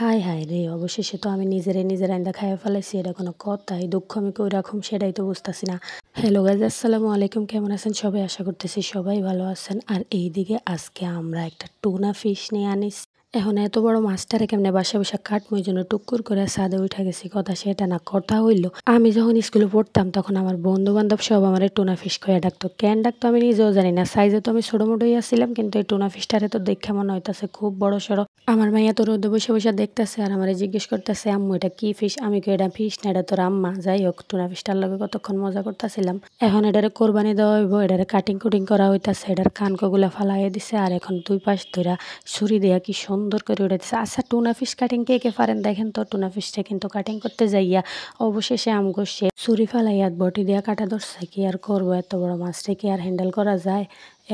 হায় হায় রে! অবশেষে তো আমি নিজের রাইন্দা খাইয়া ফেলাইছি। এটা কোনো কথা? এই দুঃখ আমি কই রাখুম সেটাই তো বুঝতাছি না। হ্যালো গাইজ, আসসালামু আলাইকুম। কেমন আছেন সবাই? আশা করতেছি সবাই ভালো আছেন। আর এইদিকে আজকে আমরা একটা টুনা ফিশ নিয়ে আনিছি। এখন এত বড় মাছটারে কেমনে বাসায় বইসা কাটমু, এইজন্য টুক্কুর করে ছাদে উইঠা গেছি। কথা সেটা না, কথা হইল আমি যখন স্কুলে পড়তাম তখন আমার বন্ধু-বান্ধব সব আমারে টুনা ফিশ কইয়া ডাকতো। কেন ডাকতো আমি নিজেও জানি না। সাইজে তো আমি ছোট-মোটোই আছিলাম, কিন্তু এই টুনা ফিশটারে তো দেখে মনে হইতাছে খুব বড়সড়। আমার মাইয়া তো রোদে বইসা দেখতাছে আর আমারে জিজ্ঞেস করতেছে, আম্মু এটা কি ফিশ? আমি কই এটা ফিশ না, এটা তোর আম্মা। যাই হোক, টুনা ফিশটার লগে কতক্ষণ মজা করতেছিলাম। এখন এটারে কোরবানি দেওয়া হইব, এটারে কাটিং কুটিং করা হইতাছে। এটার কানকগুলা ফালাইয়া দিছে আর এখন দুই পাশ ধইরা ছুরি দিয়া কি সুন্দর করে উঠাইতেছে। আচ্ছা, টুনা ফিশ কাটিং কে কে পারেন দেখেন তো? টুনা ফিশটা কিন্তু কাটিং করতে যাইয়া অবশেষে আমগো সে ছুরি ফালাইয়া বটি দিয়া কাটা ধরছে। কি আর করবো, এত বড় মাছটা কি আর হ্যান্ডেল করা যায়?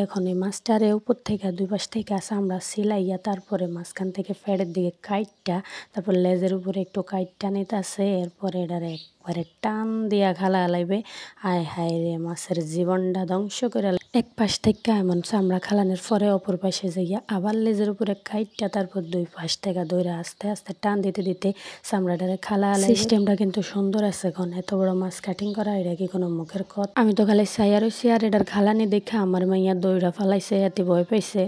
এখন এই মাছটারে উপর থেকে দুই পাশ থেকে চামড়া সিলাইয়া তারপরে মাঝখান থেকে ফেড়ের দিকে কাইটটা, তারপর লেজের উপরে একটু কাইটটা নিতেছে। এরপরে এটারে একবারে টান দিয়া খালা লাইবে। আয় হায় রে, মাছের জীবনটা ধ্বংস করে এক পাশ থেকে এমন চামড়া খালানোর পরে অপর পাশে যাইয়া আবার লেজের উপরে কাইটটা, তারপর দুই পাশ থেকে দইরা আস্তে আস্তে টান দিতে দিতে চামড়াটারে খালা লাইবে। সিস্টেমটা কিন্তু সুন্দর আছে। এখন এত বড় মাছ কাটিং করা এটা কি কোনো মুখের কথা? আমি তো খালি চাইয়া রইছি আর এটার খালানি দেখে আমার মাইয়া দইরা ফালাইছে, এতে ভয় পাইছে।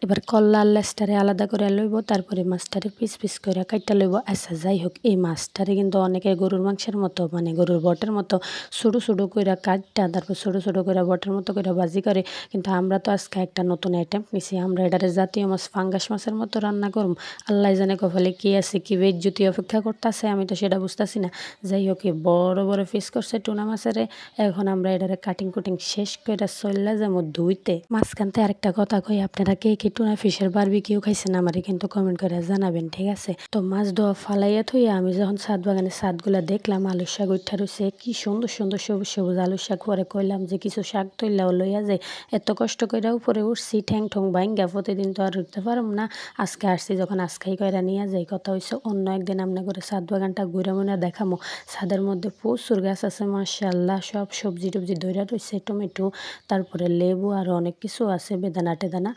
এবার কল্লা আর লেজটারে আলাদা করে লইব, তারপরে মাছটারে পিস পিস করে কাইটা লইব। আচ্ছা যাই হোক, এই মাছটারে কিন্তু অনেকে গরুর মাংসের মতো, মানে গরুর বটের মতো ছোটো ছোটো করে কাটটা তারপর ছোটো ছোটো করে বটের মতো করে ভাজি করে, কিন্তু আমরা তো আজকে একটা নতুন আইটেম নিছি। আমরা এটারে জাতীয় মাছ ফাঙ্গাস মাছের মতো রান্না করুম। আল্লাহ জানে কপালে কি আছে, কি বেজ্জুতি অপেক্ষা করতেছে, আমি তো সেটা বুঝতেছি না। যাই হোক, বড় বড় পিস করছে টুনা মাছেরে। এখন আমরা এটারে কাটিং কুটিং শেষ করে চললা যাবো ধুইতে। মাঝখানতে আরেকটা কথা কই, আপনারা কে কে টুনা ফিশের বারবিকিউ খাইছেন আমারে কিন্তু কমেন্ট করে জানাবেন, ঠিক আছে? তো মাছ ধোয়া ফালাইয়া থইয়া আমি যখন ছাদ বাগানে ছাদগুলা দেখলাম, আলুর শাক উঠা রয়েছে, কি সুন্দর সুন্দর সবুজ সবুজ আলুর শাক। পরে কইলাম যে কিছু শাক তৈলাও লইয়া যায়, এত কষ্ট করে উপরে উঠছি ঠ্যাং ঠং বাইঙ্গা, প্রতিদিন তো আর উঠতে পারম না। আজকে আসছি যখন আজকেই কইরা নিয়ে যাই। কথা হইছে অন্য একদিন আমনা করে ছাদ বাগানটা ঘুরে মুড়ে দেখামো। ছাদের মধ্যে প্রচুর গাছ আছে মাশাআল্লাহ, সব সবজি টবজি ধইরা রয়েছে, টমেটো, তারপরে লেবু আর অনেক কিছু আছে, বেদানা টেদানা।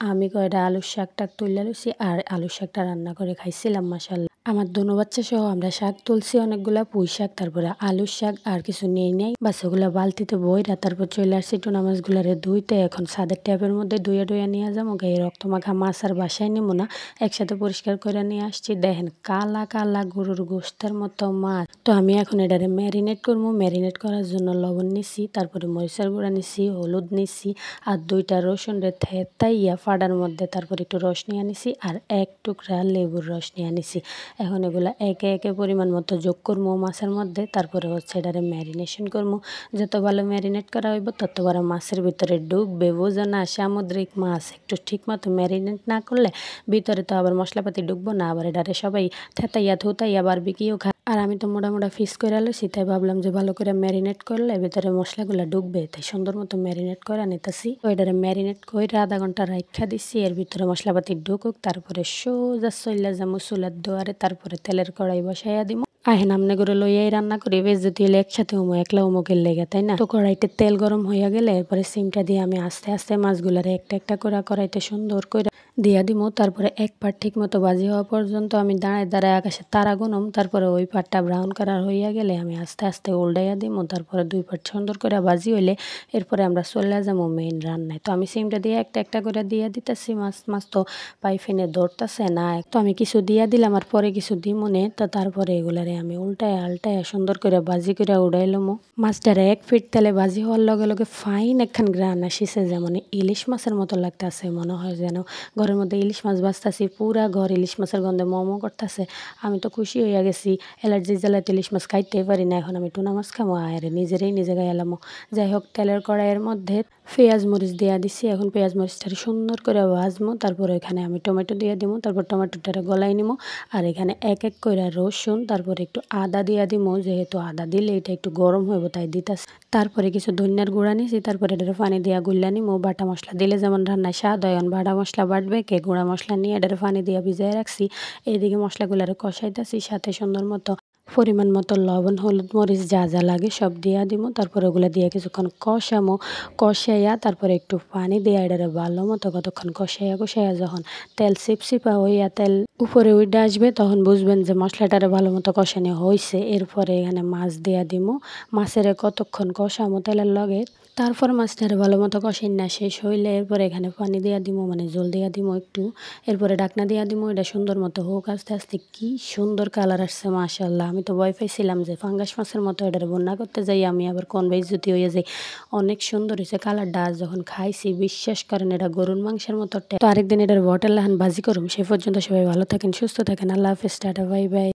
আমি কয়টা আলুর শাক টাক তুলে লইছি আর আলুর শাকটা রান্না করে খাইছিলাম মাশাআল্লাহ। আমার দোনো বাচ্চা সহ আমরা শাক তুলছি অনেকগুলা, পুঁই শাক, তারপরে আলুর শাক আর কিছু নেই নাই। বাস ওগুলা বালতিতে বইরা তারপর চলে আসছি টুনা মাছগুলারে ধুইতে। এখন ছাদের ট্যাপের মধ্যে ধুইয়া নিয়ে যাবো। গায়ে রক্ত মাখা মাছ আর বাসায় নেবো না, একসাথে পরিষ্কার করে নিয়ে আসছি। দেখেন কালা কালা গরুর গোশতের মতো মাছ। তো আমি এখন এটারে ম্যারিনেট করবো। ম্যারিনেট করার জন্য লবণ নিছি, তারপরে মরিচের গুঁড়া নিছি, হলুদ নিছি আর দুইটা রসুন রে থেতাইয়া ফাড়ার মধ্যে তারপর একটু রস নিয়ে আনিছি আর এক টুকরা লেবুর রস নিয়ে আনিছি। এখন এগুলা একে একে পরিমাণ মতো যোগ করবো মাছের মধ্যে। তারপরে হচ্ছে এটারে ম্যারিনেশন করবো। যত ভালো ম্যারিনেট করা হইব তত বড় মাছের ভিতরে ঢুকবে। বোঝো না, সামুদ্রিক মাছ একটু ঠিক মতো ম্যারিনেট না করলে ভিতরে তো আবার মশলাপাতি ঢুকবো না। আবার এটারে সবাই থেতাইয়া থুতাইয়া বারবিকিউ খায়। আর আমি তো মোটা ফিস করে লইছি, তাই ভাবলাম যে ভালো করে ম্যারিনেট করলে ভিতরে মশলাগুলো ঢুকবে, তাই সুন্দর মতো ম্যারিনেট করে নিতেছি। ওইটারে ম্যারিনেট করে আধা ঘন্টা রাখা দিছি, এর ভিতরে মশলাপাতি ঢুকুক। তারপরে সোজা চইলা যাবো চুলার দুয়ারে, তারপরে তেলের কড়াই বসাইয়া দিব। আহেন আমনে করে লইয়াই রান্না করি, বেশ যদি হলে একসাথে একলা উমুকের লেগে, তাই না? তো কড়াইতে তেল গরম হইয়া গেলে এরপরে সিমটা দিয়ে আমি আস্তে আস্তে মাছগুলারে একটা একটা করে কড়াইতে সুন্দর করে দিয়া দিব। তারপরে এক পাট ঠিক মতো ভাজি হওয়া পর্যন্ত আমি দাঁড়ায় দাঁড়ায় আকাশে তারা গুনম। তারপরে ওই পাটটা ব্রাউন কালার হইয়া গেলে আমি আস্তে আস্তে উল্টাইয়া দিব। তারপরে দুই পাট সুন্দর করে ভাজি হইলে এরপরে আমরা চলে যাবো মেইন রান্নায়। তো আমি সিমটা দিয়ে একটা একটা করে দিয়া দিতেছি। মাছ তো পাইফেনে ধরতেছে না, তো আমি কিছু দিয়া দিলাম আর পরে কিছু দিমনে। তো তারপরে এগুলারে আমি উল্টায় আল্টায় সুন্দর করে ভাজি করে উড়াইলাম। মাছটারে এক ফিট তেলে ভাজি হওয়ার লগে লগে ফাইন একখান গ্রান আসিছে, যেমন ইলিশ মাছের মতো লাগতেছে। মনে হয় যেন ঘরের মধ্যে ইলিশ মাছ ভাজতেছি, পুরা ঘর ইলিশ মাছের গন্ধে মোমো করতেছে। আমি তো খুশি হইয়া গেছি, অ্যালার্জি জ্বালাতে ইলিশ মাছ খাইতেই পারি না। এখন আমি টুনা মাছ খামো আর নিজে গায়ে এলামো। যাই হোক, তেলের কড়াইয়ের মধ্যে পেঁয়াজ মরিচ দিয়া দিছি। এখন পেঁয়াজ মরিচটারে সুন্দর করে ভাজবো। তারপর এখানে আমি টমেটো দিয়ে দিব, তারপর টমেটোটারে গলাই নিবো। আর এখানে এক এক করে রসুন, তারপর একটু আদা দিয়া দিব, যেহেতু আদা দিলে এটা একটু গরম হইব তাই দিতাছি। তারপরে কিছু ধনিয়ার গুঁড়া নিছি, তারপরে এটারে পানি দিয়া গুল্লা নিমো। বাটা মশলা দিলে যেমন রান্নায় স্বাদ হয়, বাটা মশলা বাটবে কে, গুঁড়া মশলা নিয়ে এটারে পানি দিয়া ভিজাই রাখছি। এইদিকে মশলাগুলারে কষাইতেছি, সাথে সুন্দর মতো পরিমাণ মতো লবণ, হলুদ, মরিচ যা যা লাগে সব দিয়া দিমু। তারপরে ওগুলো দিয়ে কিছুক্ষণ কষামো। কষাইয়া তারপরে একটু পানি দিয়ে এটারে ভালো মতো কতক্ষণ কষাইয়া যখন তেল চিপচিপা হইয়া তেল উপরে উইঠা আসবে তখন বুঝবেন যে মশলাটারে ভালো মতো কষানো হইছে। এরপরে এখানে মাছ দিয়া দিমু। মাছেরে কতক্ষণ কষামো তেলের লগে। তারপর মাছটারে ভালো মতো কষাইনা শেষ হইলে এরপরে এখানে পানি দিয়া দিমু, মানে জল দিয়া দিমু একটু। এরপরে ঢাকনা দিয়া দিমু। এটা সুন্দর মতো হোক আস্তে আস্তে। কি সুন্দর কালার আসছে মাশাআল্লাহ। আমি তো ভয় পাইছিলাম যে ফাঙ্গাস মাছের মতো এটারে বন্যা করতে যাই আমি আবার কোন বেইজ্জতি হয়ে যাই। অনেক সুন্দর হয়েছে কালারটা। আর যখন খাইছি বিশ্বাস করেন এটা গরুর মাংসের মতো। তো আরেকদিন এটার বটল লাহান ভাজি করুম। সে পর্যন্ত সবাই ভালো থাকেন, সুস্থ থাকেন। আল্লাহ হাফেজ, টাটা, বাই বাই।